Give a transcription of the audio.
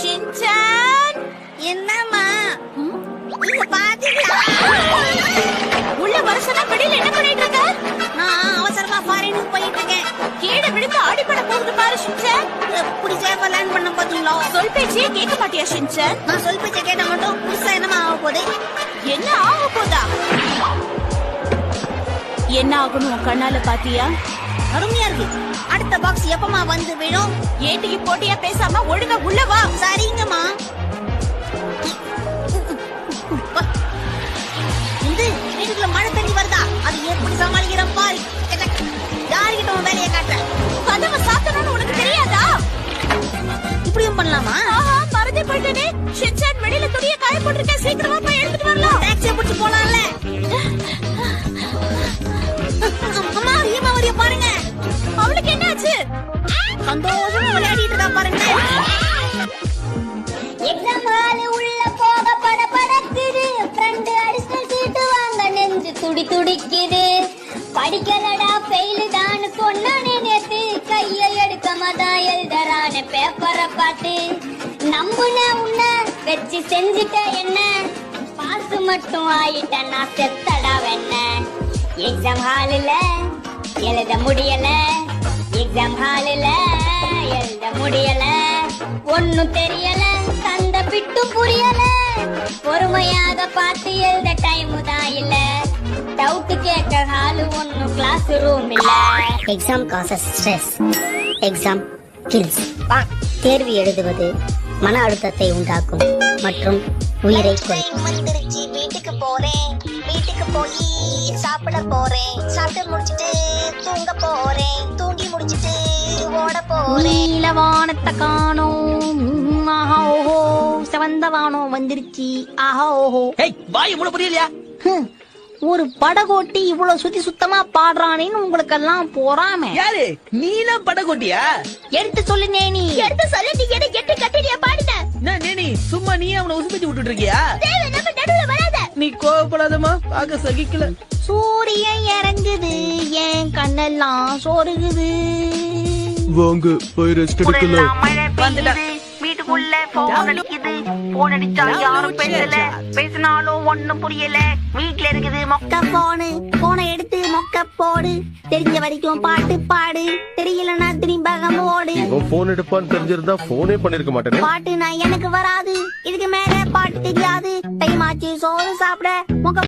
Shinchan, என்னம்மா இங்க பாத்தீங்களா? உள்ள வருஷனா வெளியில என்ன பண்ணிட்டு இருக்க? நான் அவசரமா ஃபாரினுக்கு போயிட்டு இருக்கேன். கீழே விழுந்து அடிபட போகுது பாரு ஷின்சான். எப்படி சேஃபா லேண்ட் பண்ண பாத்தீங்களா? சொல் பேச்சே கேட்க மாட்டியா ஷின்சான்? நான் சொல் பேச்ச கேட்டா மட்டும் புதுசா என்னமா ஆக போகுது? என்ன ஆக போதா? என்ன ஆகணும் உன் கண்ணால பாத்தியா? அருமையா இருக்கு. அடுத்த பாக்ஸ் எப்பமா வந்து விழும்? ஏட்டிக்கு போட்டியா பேசாம ஒழுங்கா உள்ள வா. சரிங்கம்மா. இது வீட்டுக்குள்ள மழை தண்ணி வருதா? அது எப்படி சமாளிக்கிற பாரு. யாருக்கிட்ட உன் வேலையை காட்டுற? கதவை சாத்தணும்னு உனக்கு தெரியாதா? இப்படியும் பண்ணலாமா? ஆஹா, மறந்தே போயிட்டேனே. ஷின்சான் வெளியில துணியை காய போட்டிருக்கேன். சீக்கிரமா போய் எடுத்துட்டு வரலாம். டாக்ஸியை பிடிச்சு போலாம்ல. அம்மா ஈமாவரிய பாருங்க. அவளுக்கு என்னாச்சு? சந்தோஷமா விளையாடிட்டு இருக்கா பாருங்க. எக்ஸாம் ஹால் உள்ள போக படபடக்குது. ஃப்ரெண்ட் அடிஷனல் சீட் வாங்க நெஞ்சு துடி துடிக்குது. படிக்கலடா ஃபெயில் தான் சொன்னானே நேத்து. கைய எடுக்காம தான் எழுதறான பேப்பரை பார்த்து. நம்புன உன்ன வச்சு செஞ்சுட்ட என்ன? பாஸ் மட்டும் ஆயிட்ட நான் செத்தடா வெண்ண. எக்ஸாம் ஹாலில் எழுத முடியல. எக்ஸாம் ஹாலில் எழுத முடியல. ஒன்னும் தெரியல, சந்த பிட்டு புரியல. பொறுமையாக பார்த்து எழுத டைம் தான் இல்ல. டவுட் கேட்க ஹால் ஒன்னும் கிளாஸ் ரூம் இல்ல. Exam causes stress, exam kills. தேர்வு எழுதுவது மன அழுத்தத்தை உண்டாக்கும் மற்றும் உயிரை கொல்லும். வந்துருச்சு, வீட்டுக்கு போறேன். வீட்டுக்கு போய் சாப்பிட போறேன். சாப்பிட்டு முடிச்சிட்டு தூங்க போறேன். தூங்கி முடிச்சிட்டு ஓட போறேன். நீல வானத்தை காணோம். ஆஹா ஓஹோ, செவந்த வானம் வந்துருச்சு. ஆஹா ஓஹோ. வாய் முழு புரியலையா? ஒரு படகோட்டி இவ்வளவு சுத்தி சுத்தமா பாடுறானேன்னு உங்களுக்கு எல்லாம் போறாம. யாரு நீலாம் படகோட்டியா? எடுத்து சொல்லு நேனி. எடுத்து சொல்லி நீ என்ன எட்டு கட்டிடியா பாடுத? நீ சும்மா நீ அவனை உசுப்பி விட்டுட்டு இருக்கியா? தேவை நம்ம நடுவுல வராத. நீ கோவப்படாதமா, பார்க்க சகிக்கல. சூரியன் இறங்குது, என் கண்ணெல்லாம் சோறுகுது. வாங்க போய் ரெஸ்ட் எடுக்கலாம். வந்துட்டேன். வீட்டுக்குள்ள போன் அடிக்குது. போன் அடிச்சா யாரும் பேசல. பேசினாலும் ஒண்ணும் புரியல. வீட்டுல இருக்குது மொக்க போனை எடுத்து மொக்க போடு. தெரிஞ்ச வரைக்கும் பாட்டு பாடு, தெரியலன்னா திரும்ப ஓடு. இவன் போன் எடுப்பான்னு தெரிஞ்சிருந்தா போனே பண்ணிருக்க மாட்டேன். பாட்டு நான் எனக்கு வராது. இதுக்கு மேல பாட்டு தெரியாது. டைம் ஆச்சு சோறு சாப்பிட. மொக்க